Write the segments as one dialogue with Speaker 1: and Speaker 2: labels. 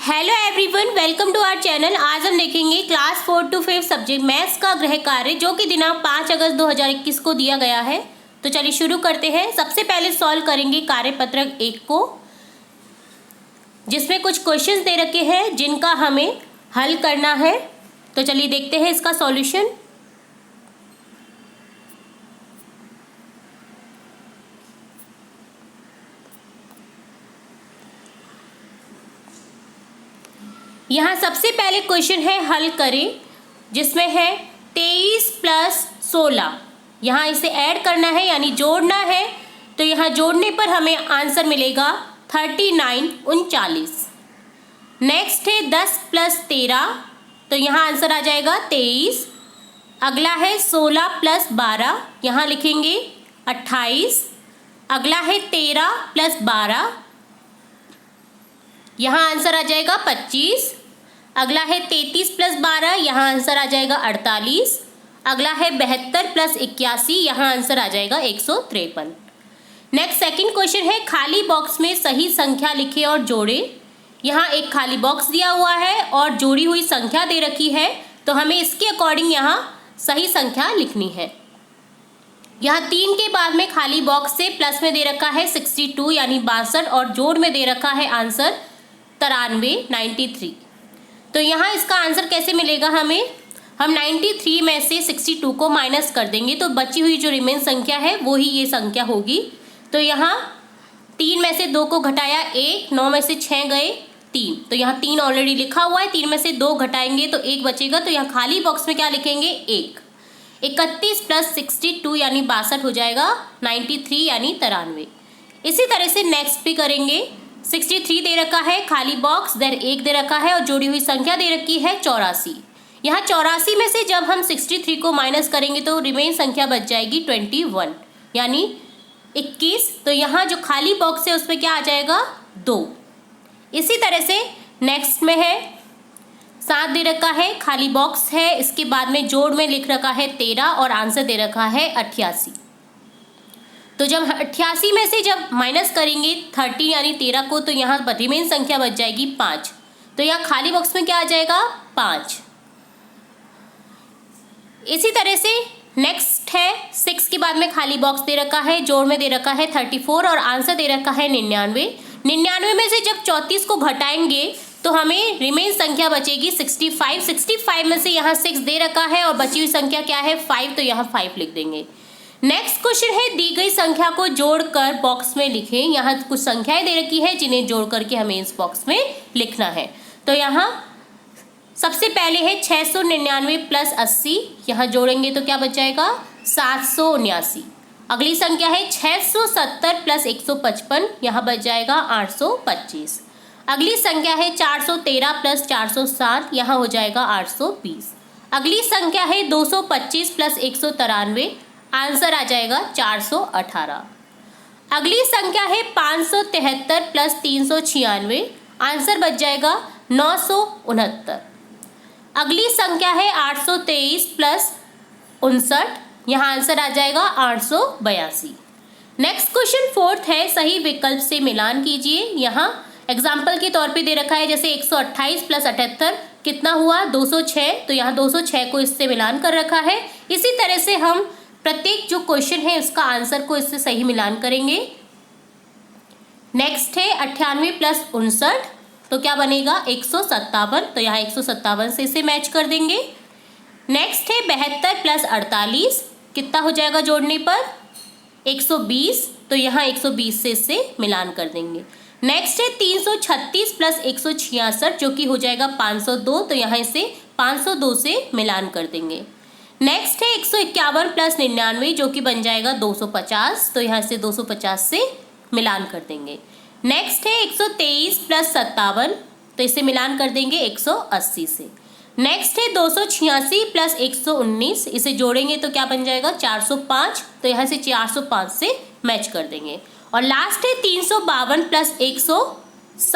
Speaker 1: Hello everyone, welcome to our channel. आज हम देखेंगे क्लास 4 to 5 सब्जेक्ट मैथ्स का गृह कार्य जो कि दिनांक 5 अगस्त 2021 को दिया गया है। तो चलिए शुरू करते हैं। सबसे पहले सॉल्व करेंगे कार्यपत्रक 1 को, जिसमें कुछ क्वेश्चंस दे रखे हैं जिनका हमें हल करना है। तो चलिए देखते हैं इसका सॉल्यूशन। यहाँ सबसे पहले क्वेश्चन है हल करें, जिसमें है 23 + 16। यहाँ इसे ऐड करना है यानी जोड़ना है। तो यहाँ जोड़ने पर हमें आंसर मिलेगा 39 39। नेक्स्ट है 10 + 13। तो यहाँ आंसर आ जाएगा 23। अगला है 16 + 12। यहाँ लिखेंगे 28। अगला है 13 + 12। यहाँ आंसर आ जाएगा 25। अगला है 33 + 12। यहाँ आंसर आ जाएगा 48। अगला है 72 + 81। यहाँ आंसर आ जाएगा 153। नेक्स्ट सेकंड क्वेश्चन है खाली बॉक्स में सही संख्या लिखे और जोड़े। यहाँ एक खाली बॉक्स दिया हुआ है और जोड़ी हुई संख्या दे रखी है, तो हमें इसके अकॉर्डिंग यहाँ सही संख्या लिखनी है। यहाँ 3 के बाद में खाली बॉक्स से प्लस में दे रखा है 62 यानी 62 और जोड़ में दे रखा है आंसर 93 93। तो यहाँ इसका आंसर कैसे मिलेगा हमें? हम 93 में से 62 को माइनस कर देंगे तो बची हुई जो रिमेन संख्या है वो ही ये संख्या होगी। तो यहाँ 3 में से 2 को घटाया 1, 9 में से 6 गए 3। तो यहाँ 3 ऑलरेडी लिखा हुआ है, 3 में से 2 घटाएंगे तो 1 बचेगा। तो यहाँ खाली बॉक्स में क्या लिखेंगे? 1। 31 + 62 यानी 62 हो जाएगा। 93 यानी 93। इसी तरह से नेक्स्ट भी करेंगे। 63 दे रखा है, खाली बॉक्स, देन 1 दे रखा है और जोड़ी हुई संख्या दे रखी है 84। यहाँ 84 में से जब हम 63 को माइनस करेंगे तो रिमेन संख्या बच जाएगी 21 यानी 21। तो यहाँ जो खाली बॉक्स है उसमें क्या आ जाएगा? 2। इसी तरह से नेक्स्ट में है 7 दे रखा है, खाली बॉक्स है, इसके बाद में जोड़ में लिख रखा है 13 और आंसर दे रखा है 88। तो जब 88 में से जब माइनस करेंगे 30 यानी 13 को, तो यहाँ रिमेन संख्या बच जाएगी 5। तो यहाँ खाली बॉक्स में क्या आ जाएगा? 5। इसी तरह से नेक्स्ट है 6 के बाद में खाली बॉक्स दे रखा है, जोड़ में दे रखा है 34 और आंसर दे रखा है 99। 99 में से जब 34 को घटाएंगे तो हमें रिमेन संख्या बचेगी 65। 65 में से यहाँ 6 दे रखा है और बची हुई संख्या क्या है? 5। तो यहाँ 5 लिख देंगे। नेक्स्ट क्वेश्चन है दी गई संख्या को जोड़कर बॉक्स में लिखें। यहाँ कुछ संख्याएं दे रखी है जिन्हें जोड़ करके हमें इस बॉक्स में लिखना है। तो यहाँ सबसे पहले है 699 + 80। यहाँ जोड़ेंगे तो क्या बच जाएगा? 779। अगली संख्या है 670 + 155। यहाँ बच जाएगा 825। अगली संख्या है 413 + 407। यहाँ हो जाएगा 820। अगली संख्या है 225 + 193। आंसर आ जाएगा 418। अगली संख्या है 573 + 396। आंसर बच जाएगा 969। अगली संख्या है 823 + 59। यहाँ आंसर आ जाएगा 882। नेक्स्ट क्वेश्चन 4th है सही विकल्प से मिलान कीजिए। यहाँ एग्जाम्पल के तौर पे दे रखा है, जैसे 128 + 78 कितना हुआ? 206। तो यहाँ 206 को इससे मिलान कर रखा है। इसी तरह से हम प्रत्येक जो क्वेश्चन है उसका आंसर को इससे सही मिलान करेंगे। नेक्स्ट है 98 + 59। तो क्या बनेगा? 157। तो यहाँ 157 से इसे मैच कर देंगे। नेक्स्ट है 72 + 48। कितना हो जाएगा जोड़ने पर? 120। तो यहाँ 120 से इससे मिलान कर देंगे। नेक्स्ट है 336 + 166 जो कि हो जाएगा 502। तो यहाँ इसे 502 से मिलान कर देंगे। नेक्स्ट है 151 + 99 जो कि बन जाएगा 250। तो यहाँ से 250 से मिलान कर देंगे। नेक्स्ट है 123 + 57। तो इसे मिलान कर देंगे 180 से। नेक्स्ट है 286 + 119। इसे जोड़ेंगे तो क्या बन जाएगा? 405। तो यहाँ से 405 से मैच कर देंगे। और लास्ट है 352 +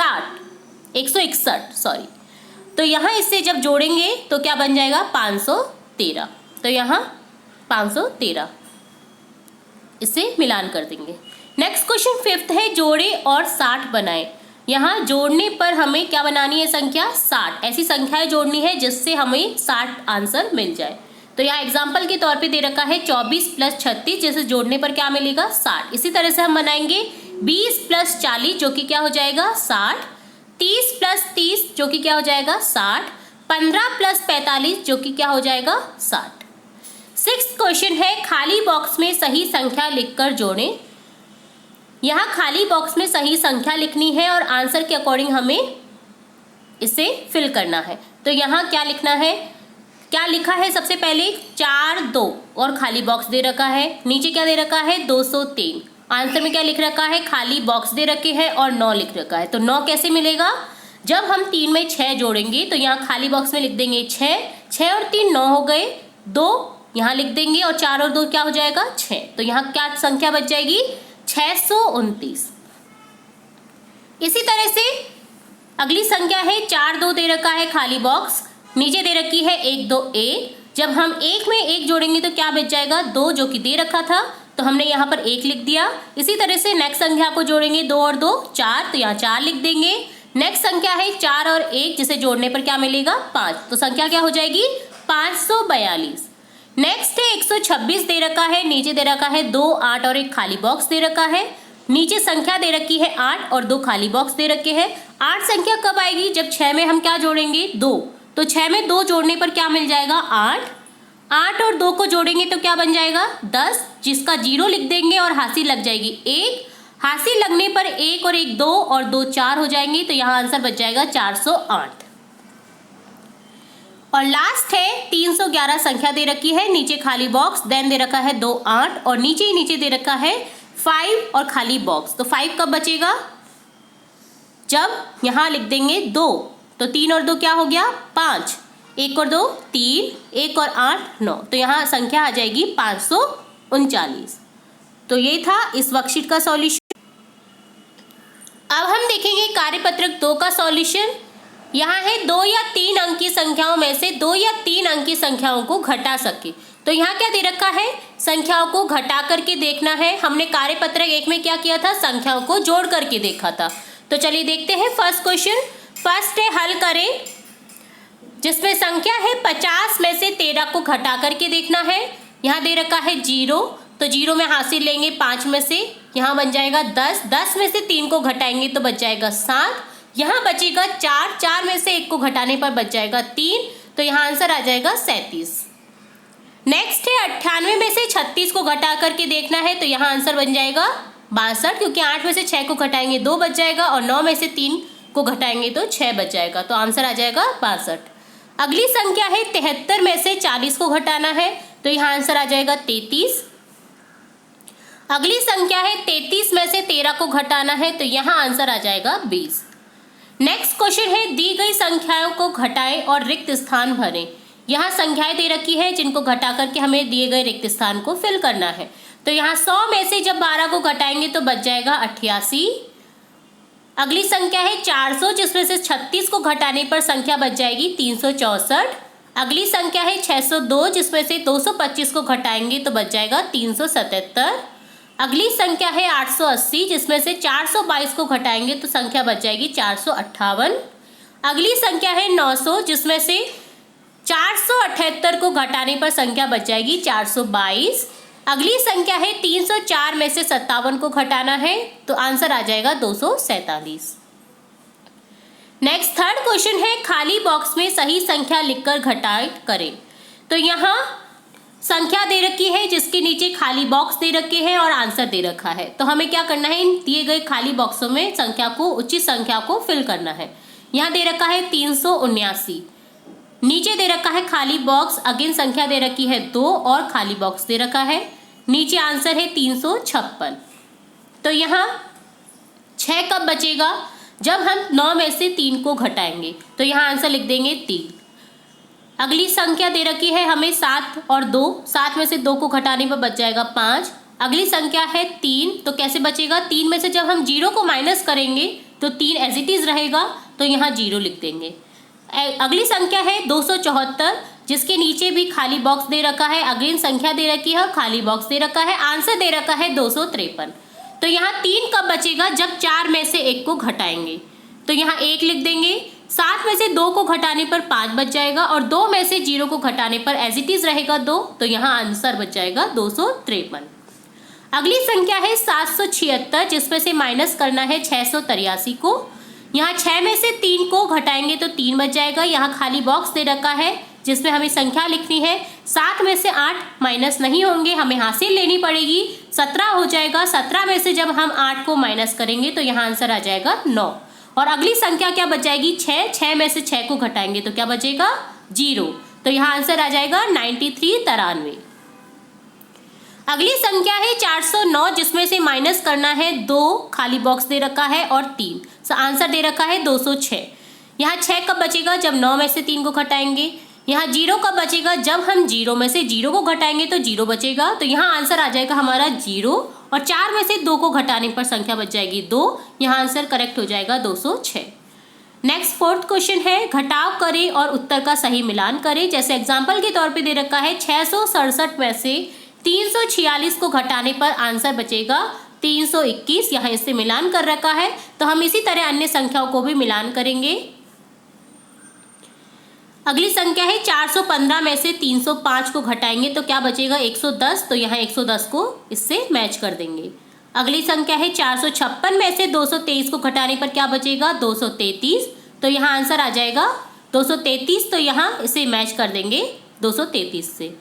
Speaker 1: 161 सॉरी। तो यहाँ इससे जब जोड़ेंगे तो क्या बन जाएगा? 513। तो यहाँ 513 इसे मिलान कर देंगे। नेक्स्ट क्वेश्चन 5th है जोड़े और 60 बनाएं। यहाँ जोड़ने पर हमें क्या बनानी है संख्या 60, ऐसी संख्याएं जोड़नी है जिससे हमें 60 आंसर मिल जाए। तो यहाँ एग्जाम्पल के तौर पे दे रखा है 24 + 36, जैसे जोड़ने पर क्या मिलेगा 60। इसी तरह से हम बनाएंगे 20 + 40 जो कि क्या हो जाएगा 60, 30 + 30 जो कि क्या हो जाएगा 60, 15 + 45 जो कि क्या हो जाएगा 60। 6th क्वेश्चन है खाली बॉक्स में सही संख्या लिखकर जोड़ें। यहाँ खाली बॉक्स में सही संख्या लिखनी है और आंसर के अकॉर्डिंग हमें इसे फिल करना है। तो यहाँ क्या लिखना है, क्या लिखा है सबसे पहले 4 2 और खाली बॉक्स दे रखा है, नीचे क्या दे रखा है 203। आंसर में क्या लिख रखा है, खाली बॉक्स दे रखे हैं और 9 लिख रखा है। तो 9 कैसे मिलेगा, जब हम 3 में 6 जोड़ेंगे तो यहाँ खाली बॉक्स में लिख देंगे 6, 6 और 3 9 हो गए, 2 यहाँ लिख देंगे और 4 और 2 क्या हो जाएगा 6। तो यहाँ क्या संख्या बच जाएगी 629। इसी तरह से अगली संख्या है 4 2 दे रखा है खाली बॉक्स, नीचे दे रखी है 1 2 1। जब हम 1 में 1 जोड़ेंगे तो क्या बच जाएगा 2 जो कि दे रखा था, तो हमने यहाँ पर 1 लिख दिया। इसी तरह से नेक्स्ट संख्या को जोड़ेंगे 2 और 2 4, तो यहाँ 4 लिख देंगे। नेक्स्ट संख्या है 4 और 1 जिसे जोड़ने पर क्या मिलेगा 5, तो संख्या क्या हो जाएगी 542। नेक्स्ट है 126 दे रखा है, नीचे दे रखा है 2 8 और एक खाली बॉक्स दे रखा है, नीचे संख्या दे रखी है 8 और 2 खाली बॉक्स दे रखे हैं। 8 संख्या कब आएगी, जब 6 में हम क्या जोड़ेंगे 2, तो 6 में 2 जोड़ने पर क्या मिल जाएगा 8, 8 और 2 को जोड़ेंगे तो क्या बन जाएगा 10, जिसका 0 लिख देंगे और हासिल लग जाएगी 1, हासिल लगने पर 1 और 1 2 और 2 4 हो जाएंगे, तो यहाँ आंसर बच जाएगा 408। और लास्ट है 311 संख्या दे रखी है, नीचे खाली बॉक्स, देन दे रखा है 2 8 और नीचे ही नीचे दे रखा है 5 और खाली बॉक्स। तो 5 कब बचेगा, जब यहाँ लिख देंगे 2, तो 3 और 2 क्या हो गया 5, 1 और 2 3, 1 और 8 9, तो यहाँ संख्या आ जाएगी 539। तो ये था इस वर्कशीट का सॉल्यूशन। अब हम देखेंगे कार्यपत्रक 2 का सॉल्यूशन। यहाँ है 2 या 3 अंक की संख्याओं में से 2 या 3 अंक की संख्याओं को घटा सके। तो यहाँ क्या दे रखा है, संख्याओं को घटा करके देखना है। हमने कार्यपत्रक 1 में क्या किया था, संख्याओं को जोड़ करके देखा था। तो चलिए देखते हैं फर्स्ट क्वेश्चन। फर्स्ट है हल करें, जिसमें संख्या है 50 में से 13 को घटा करके देखना है। यहाँ दे रखा है 0, तो 0 में हासिल लेंगे 5 में से, यहाँ बन जाएगा 10, 10 में से 3 को घटाएंगे तो बच जाएगा 7, यहाँ बचेगा 4, 4 में से 1 को घटाने पर बच जाएगा 3, तो यहाँ आंसर आ जाएगा 37। नेक्स्ट है 98 में से 36 को घटा करके देखना है, तो यहाँ आंसर बन जाएगा 62, क्योंकि 8 में से 6 को घटाएंगे 2 बच जाएगा और 9 में से 3 को घटाएंगे तो 6 बच जाएगा, तो आंसर आ जाएगा 62। अगली संख्या है 73 में से 40 को घटाना है, तो यहाँ आंसर आ जाएगा 33। अगली संख्या है 33 में से 13 को घटाना है, तो यहाँ आंसर आ जाएगा 20। नेक्स्ट क्वेश्चन है दी गई संख्याओं को घटाएं और रिक्त स्थान भरें। यहाँ संख्याएं दे रखी है जिनको घटा करके हमें दिए गए रिक्त स्थान को फिल करना है। तो यहाँ 100 में से जब 12 को घटाएंगे तो बच जाएगा 88। अगली संख्या है 400, जिसमें से 36 को घटाने पर संख्या बच जाएगी 364। अगली संख्या है 602, जिसमें से 225 को घटाएंगे तो बच जाएगा 377। अगली संख्या है 880, जिसमें से 422 को घटाएंगे तो संख्या बच जाएगी 458। अगली संख्या है 900, जिसमें से 478 को घटाने पर संख्या बच जाएगी 422। अगली संख्या है 304 में से 57 को घटाना है, तो आंसर आ जाएगा 247। नेक्स्ट थर्ड क्वेश्चन है खाली बॉक्स में सही संख्या लिखकर घटाएं करें। तो यहाँ संख्या दे रखी है जिसके नीचे खाली बॉक्स दे रखे हैं और आंसर दे रखा है। तो हमें क्या करना है, इन दिए गए खाली बॉक्सों में संख्या को, उचित संख्या को फिल करना है। यहाँ दे रखा है 379, नीचे दे रखा है खाली बॉक्स, अगेन संख्या दे रखी है 2 और खाली बॉक्स दे रखा है, नीचे आंसर है 356। तो यहाँ 6 कब बचेगा, जब हम 9 में से 3 को घटाएंगे, तो यहाँ आंसर लिख देंगे 3। अगली संख्या दे रखी है हमें 7 और 2, 7 में से 2 को घटाने पर बच जाएगा 5। अगली संख्या है 3, तो कैसे बचेगा, 3 में से जब हम 0 को माइनस करेंगे तो 3 एज इट इज रहेगा, तो यहाँ 0 लिख देंगे। अगली संख्या है 274, जिसके नीचे भी खाली बॉक्स दे रखा है, अगेन संख्या दे रखी है और खाली बॉक्स दे रखा है, आंसर दे रखा है 253। तो यहाँ 3 कब बचेगा, जब 4 में से 1 को घटाएंगे, तो यहाँ 1 लिख देंगे। 7 में से 2 को घटाने पर 5 बच जाएगा और 2 में से 0 को घटाने पर एज इट इज रहेगा 2, तो यहाँ आंसर बच जाएगा 253। अगली संख्या है 776, जिसमें से माइनस करना है 683 को। यहाँ 6 में से 3 को घटाएंगे तो 3 बच जाएगा। यहाँ खाली बॉक्स दे रखा है जिसमें हमें संख्या लिखनी है। 7 में से 8 माइनस नहीं होंगे, हमें हासिल लेनी पड़ेगी। 17 हो जाएगा। 17 में से जब हम 8 को माइनस करेंगे तो यहाँ आंसर आ जाएगा 9। और अगली संख्या क्या बच जाएगी? 6। 6 में से 6 को घटाएंगे तो क्या बचेगा? 0। तो यहाँ आंसर आ जाएगा 93। अगली संख्या है 409, जिसमें से माइनस करना है 2, खाली बॉक्स दे रखा है, और 3। आंसर दे रखा है 206। यहाँ 6 कब बचेगा? जब 9 में से 3 को घटाएंगे। यहाँ 0 कब बचेगा? जब हम 0 में से 0 को घटाएंगे तो 0 बचेगा। तो यहाँ आंसर आ जाएगा हमारा 0, और 4 में से 2 को घटाने पर संख्या बच जाएगी 2। यहाँ आंसर करेक्ट हो जाएगा 206। नेक्स्ट 4th क्वेश्चन है, घटाव करें और उत्तर का सही मिलान करें। जैसे एग्जाम्पल के तौर पे दे रखा है 667 में से 346 को घटाने पर आंसर बचेगा 321। यहाँ इससे मिलान कर रखा है, तो हम इसी तरह अन्य संख्याओं को भी मिलान करेंगे। अगली संख्या है 415 में से 305 को घटाएंगे तो क्या बचेगा? 110। तो यहाँ 110 को इससे मैच कर देंगे। अगली संख्या है 456 में से 223 को घटाने पर क्या बचेगा? 233। तो यहाँ आंसर आ जाएगा 233। तो यहाँ इसे मैच कर देंगे 233 से।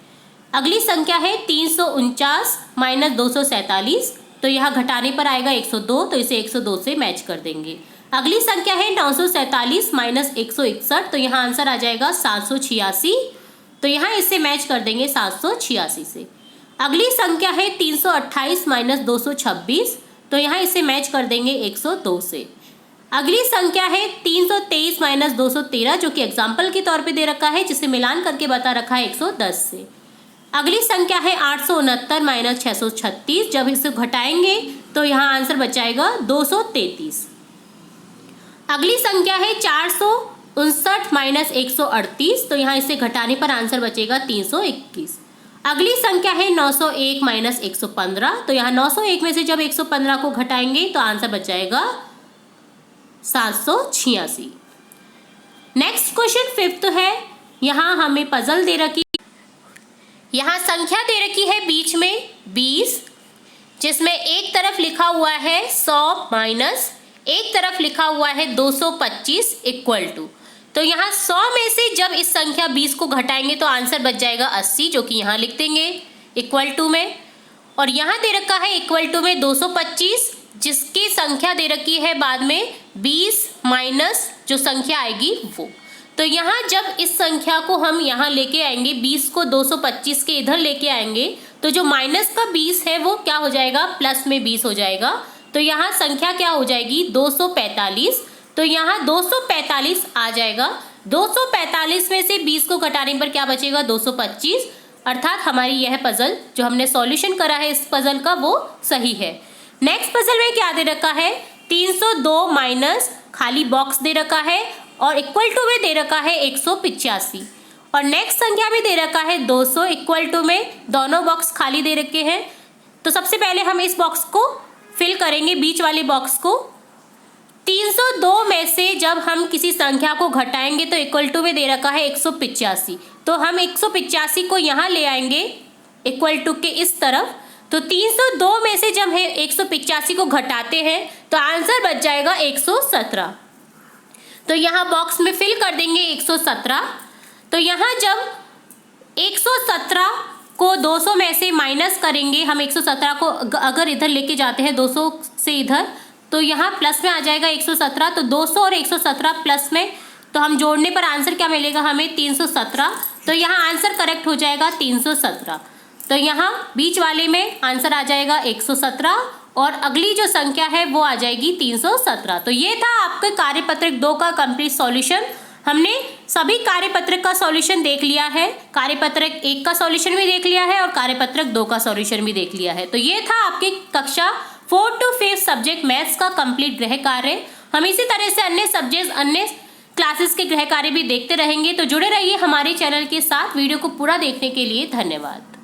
Speaker 1: अगली संख्या है 349 माइनस 247, तो यहाँ घटाने पर आएगा 102, तो इसे 102 से मैच कर देंगे। अगली संख्या है 947 माइनस 161, तो यहाँ आंसर आ जाएगा 786, तो यहाँ इससे मैच कर देंगे 786 से। अगली संख्या है 328 माइनस 226, तो यहाँ इसे मैच कर देंगे 102 से। अगली संख्या है 323 माइनस 213, जो कि एग्जाम्पल के तौर पे दे रखा है, जिसे मिलान करके बता रखा है 110 से। अगली संख्या है 869 माइनस 636, जब इसे घटाएंगे तो यहाँ आंसर बचाएगा 233। अगली संख्या है 459 माइनस 138, तो यहाँ इसे घटाने पर आंसर बचेगा 321। अगली संख्या है 901 माइनस 115, तो यहाँ 901 में से जब 115 को घटाएंगे तो आंसर बच जाएगा 786। नेक्स्ट क्वेश्चन 5th है। यहाँ हमें पजल दे रखी, यहाँ संख्या दे रखी है बीच में 20, जिसमें एक तरफ लिखा हुआ है 100 माइनस एक तरफ लिखा हुआ है 225 इक्वल टू। तो यहाँ 100 में से जब इस संख्या 20 को घटाएंगे तो आंसर बच जाएगा 80, जो कि यहाँ लिख देंगे इक्वल टू में। और यहाँ दे रखा है इक्वल टू में 225, जिसकी संख्या दे रखी है बाद में 20 माइनस जो संख्या आएगी वो। तो यहाँ जब इस संख्या को हम यहाँ लेके आएंगे, 20 को 225 के इधर लेके आएंगे, तो जो माइनस का 20 है वो क्या हो जाएगा? प्लस में 20 हो जाएगा। तो यहाँ संख्या क्या हो जाएगी? 245। तो यहाँ 245 आ जाएगा। 245 में से 20 को घटाने पर क्या बचेगा? 225। अर्थात हमारी यह पजल जो हमने सॉल्यूशन करा है इस पजल का वो सही है। नेक्स्ट पजल में क्या दे रखा है? 302 माइनस खाली बॉक्स दे रखा है और इक्वल टू में दे रखा है 185, और नेक्स्ट संख्या में दे रखा है 200 इक्वल टू में दोनों बॉक्स खाली दे रखे हैं। तो सबसे पहले हम इस बॉक्स को फिल करेंगे, बीच वाले बॉक्स को। 302 में से जब हम किसी संख्या को घटाएंगे तो इक्वल टू में दे रखा है 185, तो हम 185 को यहाँ ले आएंगे इक्वल टू के इस तरफ। तो 302 में से जब हम 185 को घटाते हैं तो आंसर बच जाएगा 117। तो यहाँ बॉक्स में फिल कर देंगे 117। तो यहाँ जब 117 को 200 में से माइनस करेंगे, हम 117 को अगर इधर लेके जाते हैं 200 से इधर, तो यहाँ प्लस में आ जाएगा 117। तो 200 और 117 प्लस में, तो हम जोड़ने पर आंसर क्या मिलेगा हमें? 317। तो यहाँ आंसर करेक्ट हो जाएगा 317। तो यहाँ बीच वाले में आंसर आ जाएगा 117 और अगली जो संख्या है वो आ जाएगी 317। तो ये था आपके कार्यपत्रक 2 का कंप्लीट सॉल्यूशन। हमने सभी कार्यपत्रक का सॉल्यूशन देख लिया है, कार्यपत्रक 1 का सॉल्यूशन भी देख लिया है और कार्यपत्रक 2 का सॉल्यूशन भी देख लिया है। तो ये था आपकी कक्षा 4 to 5 सब्जेक्ट मैथ्स का कंप्लीट गृह कार्य। हम इसी तरह से अन्य सब्जेक्ट, अन्य क्लासेस के गृह कार्य भी देखते रहेंगे। तो जुड़े रहिए हमारे चैनल के साथ। वीडियो को पूरा देखने के लिए धन्यवाद।